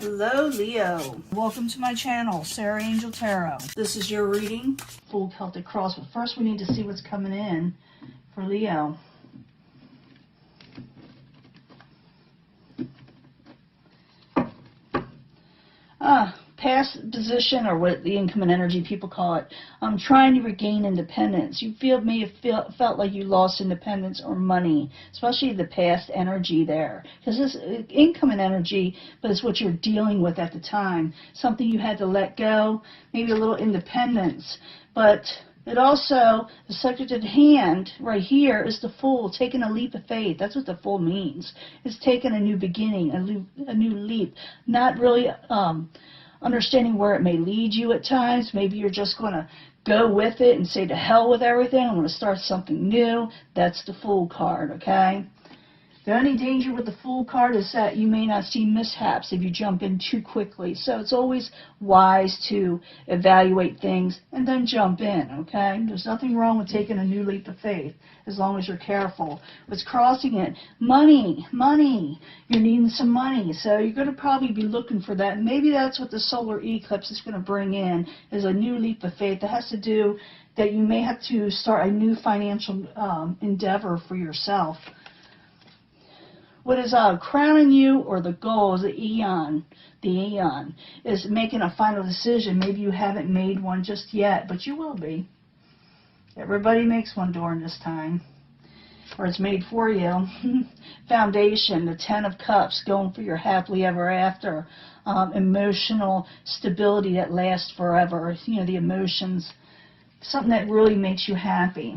Hello, Leo. Welcome to my channel, Sarah Angel Tarot. This is your reading, full Celtic cross. But first we need to see what's coming in for Leo. Past position, or what the incoming energy people call it. Trying to regain independence. You may have felt like you lost independence or money, especially the past energy there. Because this incoming energy, but it's what you're dealing with at the time. Something you had to let go, maybe a little independence. But it also, the subject at hand right here is the Fool, taking a leap of faith. That's what the Fool means. It's taking a new beginning, a new leap. Not really understanding where it may lead you at times. Maybe you're just going to go with it and say to hell with everything. I'm going to start something new. That's the Fool card, okay? The only danger with the Fool card is that you may not see mishaps if you jump in too quickly. So it's always wise to evaluate things and then jump in, okay? There's nothing wrong with taking a new leap of faith as long as you're careful. What's crossing it? Money. You're needing some money. So you're going to probably be looking for that. Maybe that's what the solar eclipse is going to bring in, is a new leap of faith that has to do that you may have to start a new financial endeavor for yourself. What is crowning you, or the goal, is the eon, is making a final decision. Maybe you haven't made one just yet, but you will be. Everybody makes one during this time, or it's made for you. Foundation, the Ten of Cups, going for your happily ever after. Emotional stability that lasts forever. You know, the emotions, something that really makes you happy.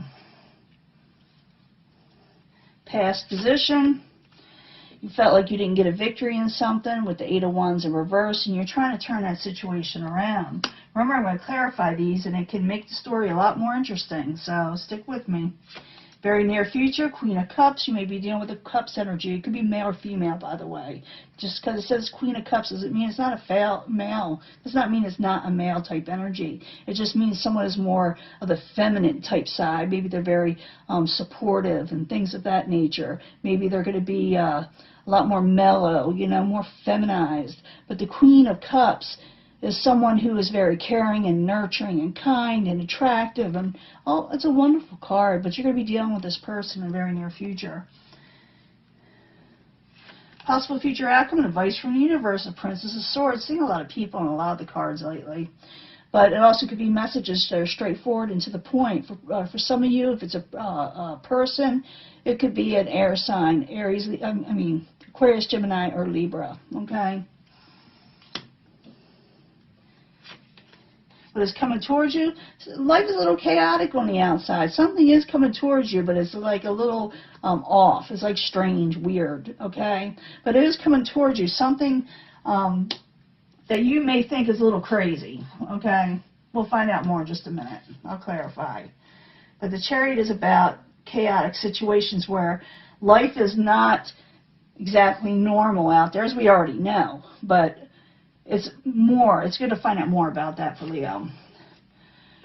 Past position. You felt like you didn't get a victory in something with the Eight of Wands in reverse, and you're trying to turn that situation around. Remember, I'm going to clarify these, and it can make the story a lot more interesting, so stick with me. Very near future, Queen of Cups. You may be dealing with the Cups energy. It could be male or female, by the way. Just because it says Queen of Cups doesn't mean it's not a male. Does not mean it's not a male type energy. It just means someone is more of the feminine type side. Maybe they're very supportive and things of that nature. Maybe they're going to be a lot more mellow, you know, more feminized. But the Queen of Cups is someone who is very caring and nurturing and kind and attractive. And it's a wonderful card, but you're going to be dealing with this person in the very near future. Possible future outcome and advice from the universe. The Princess of Swords. Seeing a lot of people on a lot of the cards lately. But it also could be messages that are straightforward and to the point. For some of you, if it's a person, it could be an air sign, Aries, Aquarius, Gemini, or Libra, okay? What is coming towards you? Life is a little chaotic on the outside. Something is coming towards you, but it's like a little off. It's like strange, weird, okay? But it is coming towards you. Something that you may think is a little crazy, okay? We'll find out more in just a minute. I'll clarify. But the Chariot is about chaotic situations where life is not exactly normal out there, as we already know, but it's good to find out more about that for Leo.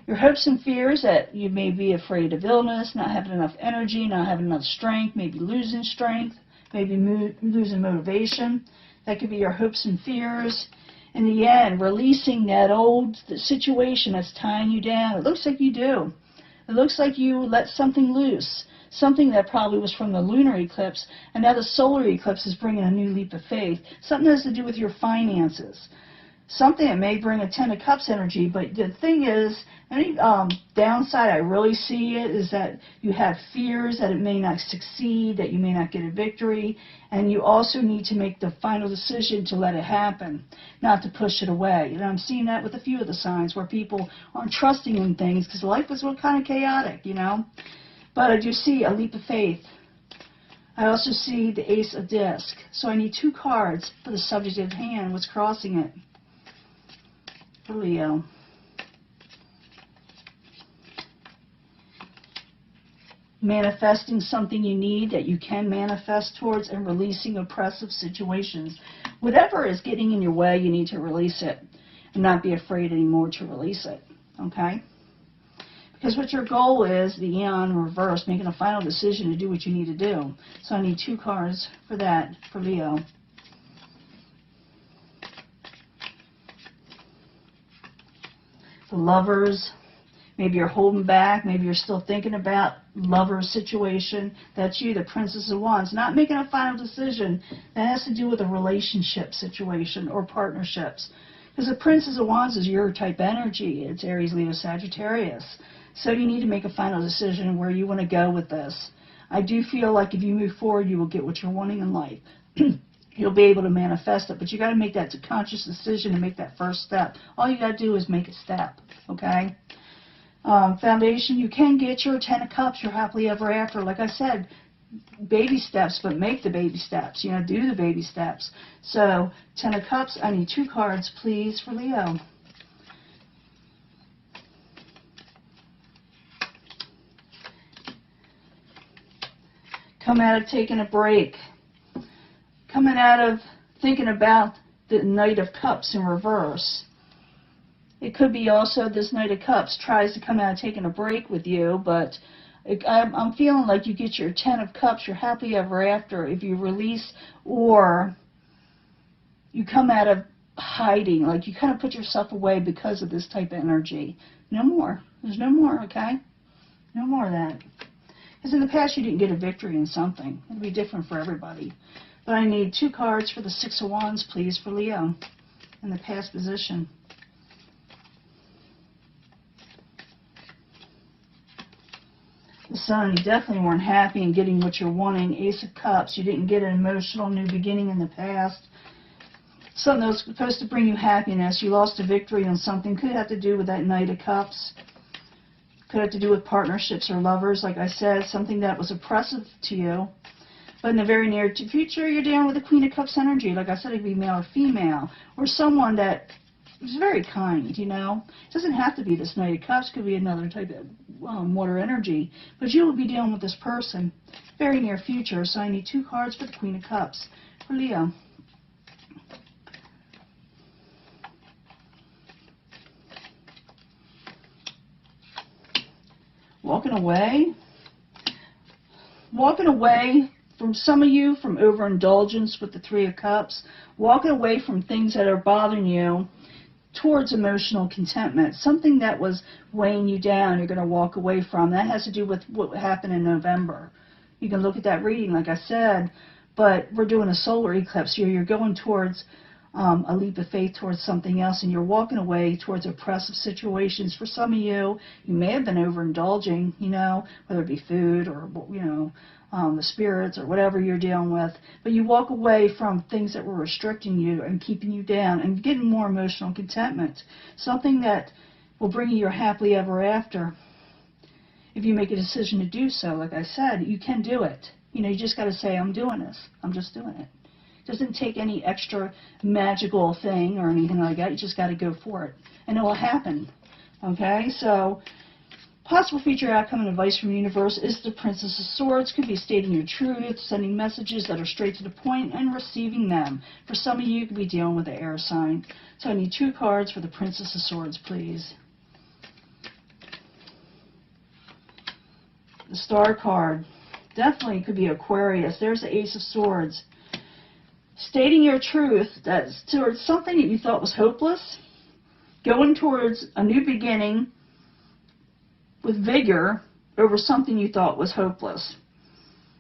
Your hopes and fears, that you may be afraid of illness, not having enough energy, not having enough strength, maybe losing strength, maybe losing motivation. That could be your hopes and fears. In the end, releasing that old situation that's tying you down. It looks like you do. It looks like you let something loose. Something that probably was from the lunar eclipse, and now the solar eclipse is bringing a new leap of faith. Something that has to do with your finances. Something that may bring a Ten of Cups energy, but the thing is, any downside I really see it is that you have fears that it may not succeed, that you may not get a victory, and you also need to make the final decision to let it happen, not to push it away. You know, I'm seeing that with a few of the signs where people aren't trusting in things because life is kind of chaotic, you know. But I do see a leap of faith. I also see the Ace of Disc. So I need two cards for the subject at hand. What's crossing it for Leo? Manifesting something you need that you can manifest towards, and releasing oppressive situations. Whatever is getting in your way, you need to release it and not be afraid anymore to release it. Okay? Because what your goal is, the Eon reverse, making a final decision to do what you need to do. So I need two cards for that, for Leo. The Lovers. Maybe you're holding back. Maybe you're still thinking about Lover's situation. That's you, the Princess of Wands. Not making a final decision. That has to do with a relationship situation or partnerships. Because the Princess of Wands is your type energy. It's Aries, Leo, Sagittarius. So you need to make a final decision where you want to go with this. I do feel like if you move forward, you will get what you're wanting in life. You'll be able to manifest it. But you got to make that conscious decision and make that first step. All you got to do is make a step. Okay? Foundation, you can get your 10 of Cups, your happily ever after. Like I said, baby steps, but make the baby steps. You know, do the baby steps. So, 10 of Cups, I need 2 cards, please, for Leo. Come out of taking a break. Coming out of thinking about the Knight of Cups in reverse. It could be also this Knight of Cups tries to come out of taking a break with you, but I'm feeling like you get your 10 of Cups, your happily ever after, if you release or you come out of hiding, like you kind of put yourself away because of this type of energy. No more. There's no more, okay? No more of that. Because in the past you didn't get a victory in something. It'll be different for everybody. But I need 2 cards for the 6 of Wands, please, for Leo in the past position. The Sun, you definitely weren't happy in getting what you're wanting. Ace of Cups, you didn't get an emotional new beginning in the past. Something that was supposed to bring you happiness. You lost a victory on something. Could have to do with that Knight of Cups. Could have to do with partnerships or lovers. Like I said, something that was oppressive to you. But in the very near future, you're dealing with the Queen of Cups energy. Like I said, it could be male or female. Or someone that is very kind, you know. It doesn't have to be this Knight of Cups. It could be another type of water energy. But you will be dealing with this person very near future. So I need 2 cards for the Queen of Cups for Leo. Walking away. Walking away from some of you from overindulgence with the 3 of Cups. Walking away from things that are bothering you towards emotional contentment. Something that was weighing you down, you're going to walk away from. That has to do with what happened in November. You can look at that reading, like I said, but we're doing a solar eclipse here. You're going towards a leap of faith towards something else, and you're walking away towards oppressive situations. For some of you, you may have been overindulging, you know, whether it be food or, you know, the spirits or whatever you're dealing with. But you walk away from things that were restricting you and keeping you down and getting more emotional contentment. Something that will bring you your happily ever after. If you make a decision to do so, like I said, you can do it. You know, you just got to say, I'm doing this. I'm just doing it. It doesn't take any extra magical thing or anything like that. You just got to go for it. And it will happen. Okay? So, possible future outcome and advice from the universe is the Princess of Swords. Could be stating your truth, sending messages that are straight to the point, and receiving them. For some of you, you could be dealing with the air sign. So I need 2 cards for the Princess of Swords, please. The Star card. Definitely could be Aquarius. There's the Ace of Swords. Stating your truth, that's towards something that you thought was hopeless. Going towards a new beginning with vigor over something you thought was hopeless.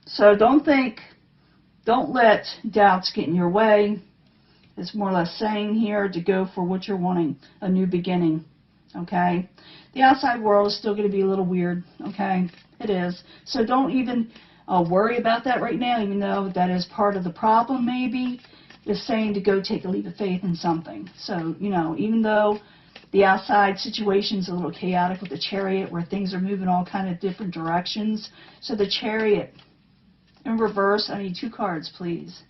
So don't let doubts get in your way. It's more or less saying here to go for what you're wanting, a new beginning. Okay? The outside world is still going to be a little weird. Okay? It is. So don't even worry about that right now, even though that is part of the problem maybe, is saying to go take a leap of faith in something. So, you know, even though the outside situation's a little chaotic with the Chariot where things are moving all kind of different directions. So the Chariot in reverse, I need 2 cards, please.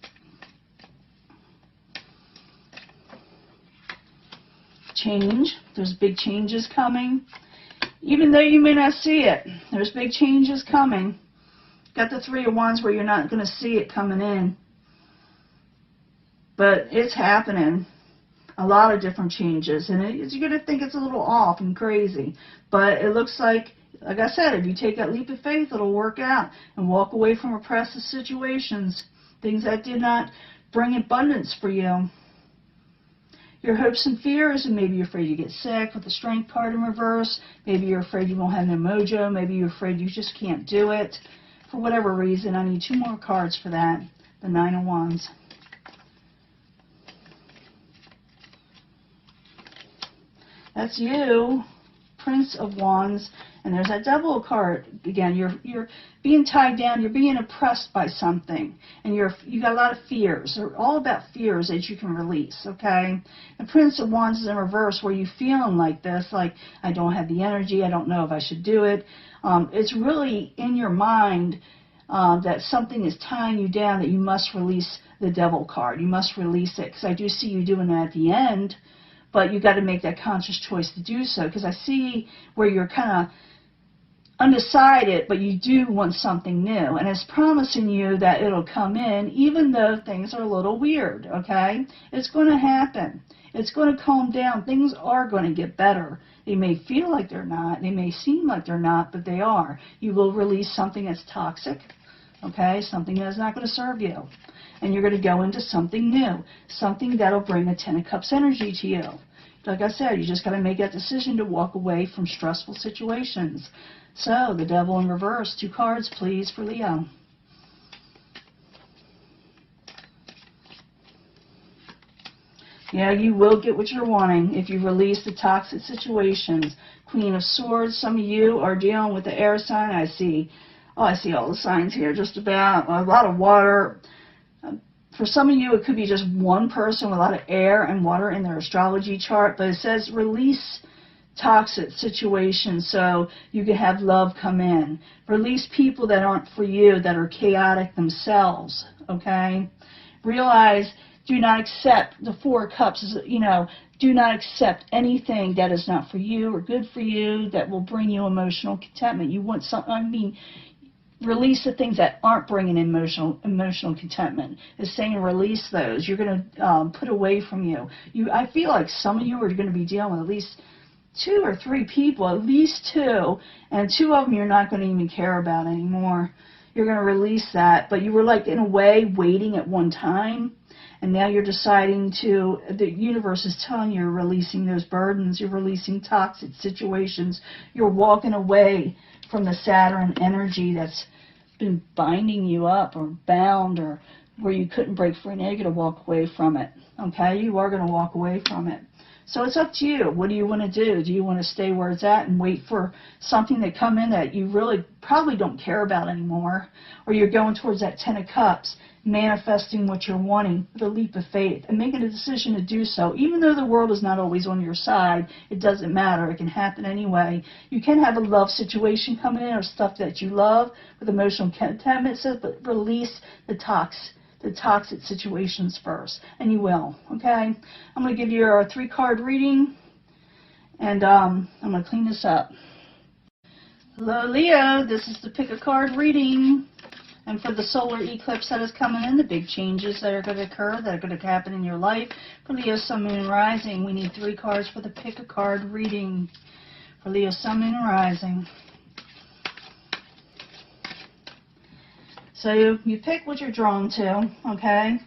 Change. There's big changes coming. Even though you may not see it, there's big changes coming. Got the 3 of Wands where you're not going to see it coming in. But it's happening. A lot of different changes. And you're going to think it's a little off and crazy. But it looks like I said, if you take that leap of faith, it'll work out. And walk away from oppressive situations. Things that did not bring abundance for you. your hopes and fears, and maybe you're afraid you get sick with the strength card in reverse. Maybe you're afraid you won't have no mojo. Maybe you're afraid you just can't do it. For whatever reason, I need 2 more cards for that. The 9 of Wands. That's you, Prince of Wands. And there's that Devil card again. You're being tied down. You're being oppressed by something, and you got a lot of fears. They're all about fears that you can release. Okay. The Prince of Wands is in reverse, where you feeling like this, like I don't have the energy. I don't know if I should do it. It's really in your mind that something is tying you down. That you must release the Devil card. You must release it, because I do see you doing that at the end. But you got to make that conscious choice to do so, because I see where you're kind of undecided, but you do want something new, and it's promising you that it'll come in, even though things are a little weird. Okay, it's going to happen. It's going to calm down. Things are going to get better. They may feel like they're not. They may seem like they're not, but they are. You will release something that's toxic. Okay, something that's not going to serve you, and you're going to go into something new, something that'll bring a 10 of Cups energy to you. Like I said, you just got to make that decision to walk away from stressful situations. So, the Devil in reverse. 2 cards, please, for Leo. Yeah, you will get what you're wanting if you release the toxic situations. Queen of Swords. Some of you are dealing with the air sign. I see all the signs here, just about. A lot of water. For some of you, it could be just one person with a lot of air and water in their astrology chart, but it says release toxic situations so you can have love come in. Release people that aren't for you, that are chaotic themselves, okay? Realize, do not accept the 4 cups, do not accept anything that is not for you or good for you, that will bring you emotional contentment. You want something, release the things that aren't bringing emotional contentment. It's saying release those. You're going to put away from you. I feel like some of you are going to be dealing with at least 2 or 3 people, at least 2, and 2 of them you're not going to even care about anymore. You're going to release that, but you were like in a way waiting at one time, and now you're deciding to, the universe is telling you you're releasing those burdens, you're releasing toxic situations, you're walking away from the Saturn energy that's been binding you up or bound, or where you couldn't break free. Now you're going to walk away from it. Okay? You are going to walk away from it. So it's up to you. What do you want to do? Do you want to stay where it's at and wait for something to come in that you really probably don't care about anymore? Or you're going towards that 10 of Cups, manifesting what you're wanting with a leap of faith and making a decision to do so. Even though the world is not always on your side, it doesn't matter. It can happen anyway. You can have a love situation coming in or stuff that you love with emotional contentment, but release the toxic situations first, and you will. Okay, I'm going to give you a 3-card reading, and I'm going to clean this up. Hello, Leo. This is the pick a card reading, and for the solar eclipse that is coming in, the big changes that are going to occur, that are going to happen in your life. For Leo, Sun, Moon, and Rising, we need 3 cards for the pick a card reading. For Leo, Sun, Moon, and Rising. So you pick what you're drawn to, okay?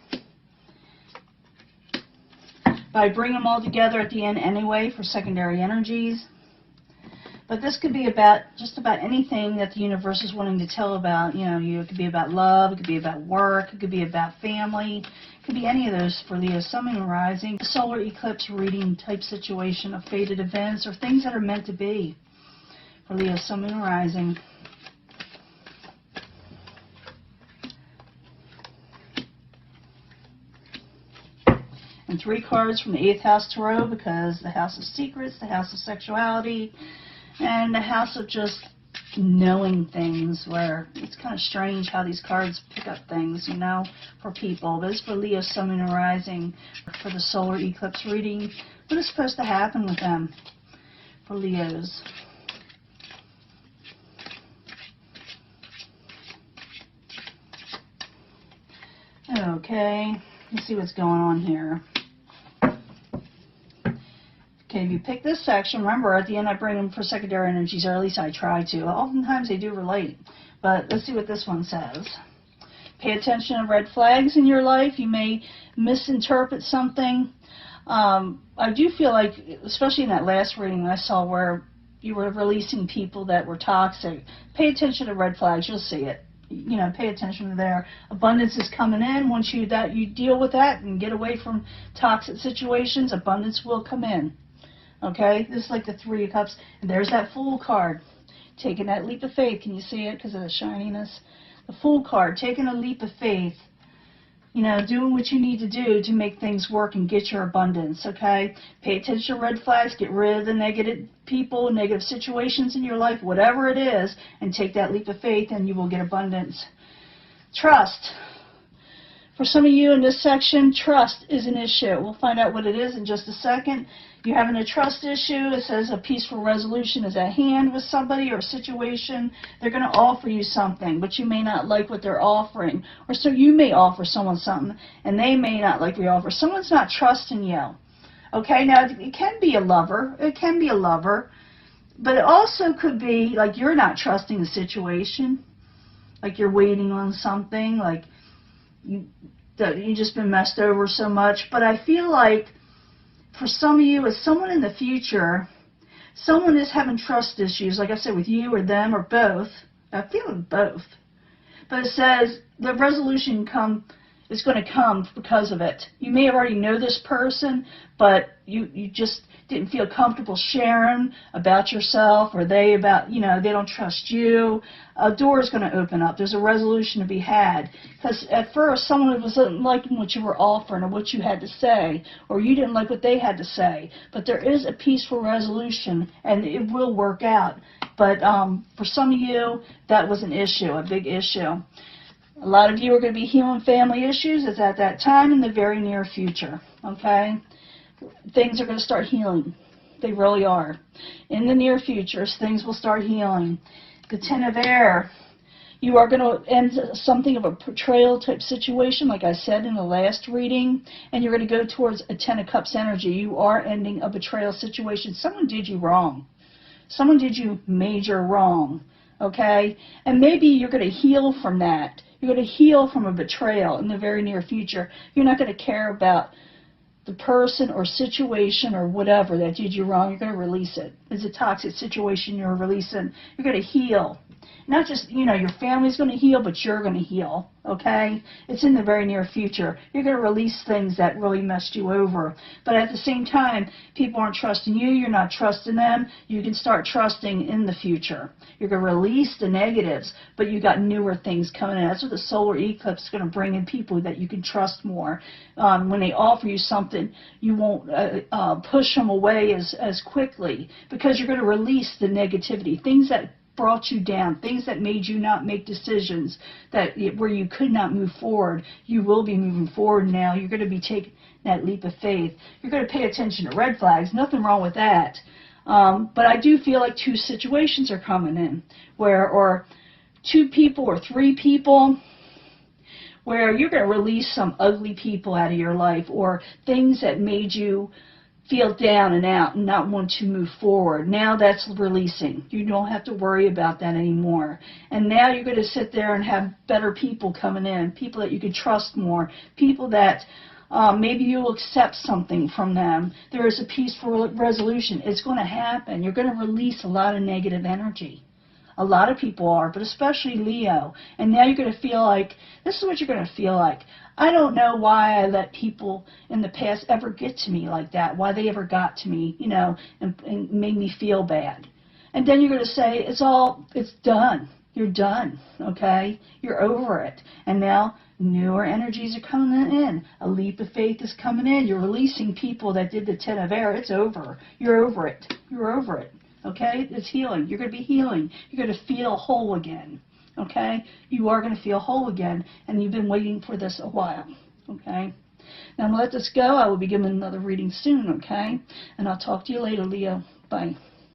But I bring them all together at the end anyway for secondary energies. But this could be about just about anything that the universe is wanting to tell about. It could be about love, it could be about work, it could be about family. It could be any of those for Leo, Sun, Moon, and Rising. A solar eclipse reading type situation of fated events or things that are meant to be for Leo, Sun, Moon, and Rising. And 3 cards from the 8th house tarot, because the house of secrets, the house of sexuality, and the house of just knowing things, where it's kind of strange how these cards pick up things, for people. But it's for Leo, Sun, Moon, and Rising. For the solar eclipse reading, what is supposed to happen with them for Leos? Okay, let's see what's going on here. Okay, if you pick this section, remember at the end I bring them for secondary energies, or at least I try to. Oftentimes they do relate, but let's see what this one says. Pay attention to red flags in your life. You may misinterpret something. I do feel like, especially in that last reading I saw where you were releasing people that were toxic, pay attention to red flags. You'll see it. You know, pay attention to there. Abundance is coming in. Once you deal with that and get away from toxic situations, abundance will come in. Okay? This is like the Three of Cups. And there's that Fool card. Taking that leap of faith. Can you see it because of the shininess? The Fool card. Taking a leap of faith. You know, doing what you need to do to make things work and get your abundance, okay? Pay attention to red flags. Get rid of the negative people, negative situations in your life, whatever it is, and take that leap of faith and you will get abundance. Trust. For some of you in this section, trust is an issue. We'll find out what it is in just a second. You're having a trust issue. It says a peaceful resolution is at hand with somebody or a situation. They're going to offer you something, but you may not like what they're offering. Or so you may offer someone something, and they may not like the offer. Someone's not trusting you. Okay, now it can be a lover. It can be a lover. But it also could be like you're not trusting the situation. Like you're waiting on something. Like you've just been messed over so much. But I feel like for some of you, as someone in the future, someone is having trust issues, like I said, with you or them or both. I'm feeling both. But it says the resolution is going to come because of it. You may already know this person, but you just didn't feel comfortable sharing about yourself, or they don't trust you. A door is going to open up. There's a resolution to be had. Because at first, someone wasn't liking what you were offering or what you had to say, or you didn't like what they had to say. But there is a peaceful resolution, and it will work out. But for some of you, that was an issue, a big issue. A lot of you are going to be healing family issues. It's at that time in the very near future, okay? Things are going to start healing. They really are. In the near future, things will start healing. The Ten of Air, you are going to end something of a betrayal type situation, like I said in the last reading, and you're going to go towards a Ten of Cups energy. You are ending a betrayal situation. Someone did you wrong. Someone did you major wrong, okay? And maybe you're going to heal from that. You're going to heal from a betrayal in the very near future. You're not going to care about the person or situation or whatever that did you wrong. You're going to release it. It's a toxic situation you're releasing. You're going to heal. Not just, your family's going to heal, but you're going to heal, okay? It's in the very near future. You're going to release things that really messed you over. But at the same time, people aren't trusting you. You're not trusting them. You can start trusting in the future. You're going to release the negatives, but you got newer things coming in. That's what the solar eclipse is going to bring in, people that you can trust more. When they offer you something, you won't push them away as quickly, because you're going to release the negativity, things that brought you down, things that made you not make decisions, where you could not move forward. You will be moving forward now. You're going to be taking that leap of faith. You're going to pay attention to red flags. Nothing wrong with that. But I do feel like two situations are coming in, or two people or three people, where you're going to release some ugly people out of your life, or things that made you feel down and out and not want to move forward. Now that's releasing. You don't have to worry about that anymore. And now you're going to sit there and have better people coming in, people that you can trust more, people that maybe you'll accept something from them. There is a peaceful resolution. It's going to happen. You're going to release a lot of negative energy. A lot of people are, but especially Leo. And now you're going to feel like, this is what you're going to feel like. I don't know why I let people in the past ever get to me like that, why they ever got to me, and made me feel bad. And then you're going to say, it's done. You're done, okay? You're over it. And now newer energies are coming in. A leap of faith is coming in. You're releasing people that did the Ten of Air. It's over. You're over it. You're over it. Okay? It's healing. You're going to be healing. You're going to feel whole again. Okay? You are going to feel whole again, and you've been waiting for this a while. Okay? Now, I'm going to let this go. I will be giving another reading soon, okay? And I'll talk to you later, Leo. Bye.